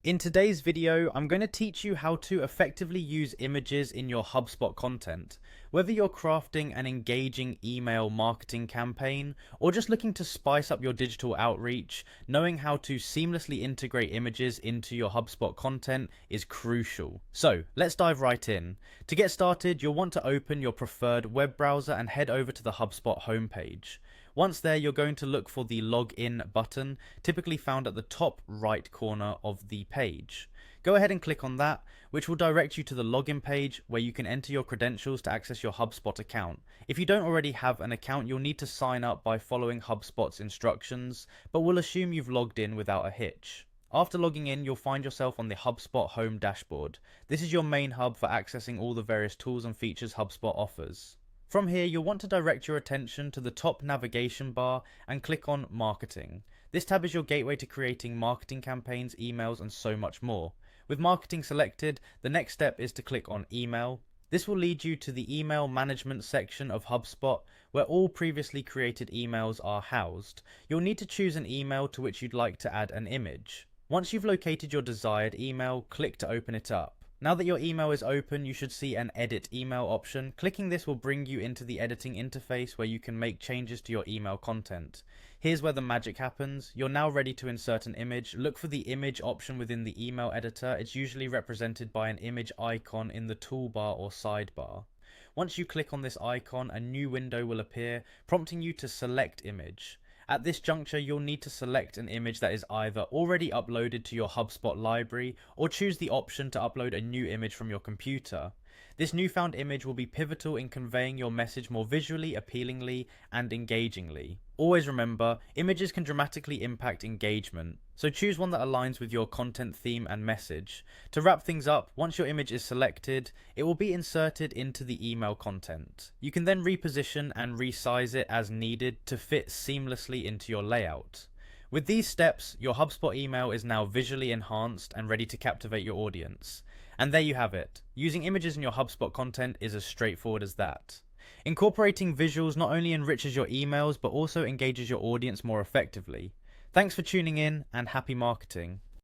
In today's video, I'm going to teach you how to effectively use images in your HubSpot content. Whether you're crafting an engaging email marketing campaign or just looking to spice up your digital outreach, knowing how to seamlessly integrate images into your HubSpot content is crucial. So let's dive right in. To get started, you'll want to open your preferred web browser and head over to the HubSpot homepage. Once there, you're going to look for the login button, typically found at the top right corner of the page. Go ahead and click on that, which will direct you to the login page where you can enter your credentials to access your HubSpot account. If you don't already have an account, you'll need to sign up by following HubSpot's instructions, but we'll assume you've logged in without a hitch. After logging in, you'll find yourself on the HubSpot home dashboard. This is your main hub for accessing all the various tools and features HubSpot offers. From here, you'll want to direct your attention to the top navigation bar and click on Marketing. This tab is your gateway to creating marketing campaigns, emails, and so much more. With marketing selected, the next step is to click on Email. This will lead you to the email management section of HubSpot, where all previously created emails are housed. You'll need to choose an email to which you'd like to add an image. Once you've located your desired email, click to open it up. Now that your email is open, you should see an Edit Email option. Clicking this will bring you into the editing interface where you can make changes to your email content. Here's where the magic happens. You're now ready to insert an image. Look for the image option within the email editor. It's usually represented by an image icon in the toolbar or sidebar. Once you click on this icon, a new window will appear, prompting you to select image. At this juncture, you'll need to select an image that is either already uploaded to your HubSpot library or choose the option to upload a new image from your computer. This newfound image will be pivotal in conveying your message more visually, appealingly, and engagingly. Always remember, images can dramatically impact engagement, so choose one that aligns with your content theme and message. To wrap things up, once your image is selected, it will be inserted into the email content. You can then reposition and resize it as needed to fit seamlessly into your layout. With these steps, your HubSpot email is now visually enhanced and ready to captivate your audience. And there you have it. Using images in your HubSpot content is as straightforward as that. Incorporating visuals not only enriches your emails, but also engages your audience more effectively. Thanks for tuning in, and happy marketing.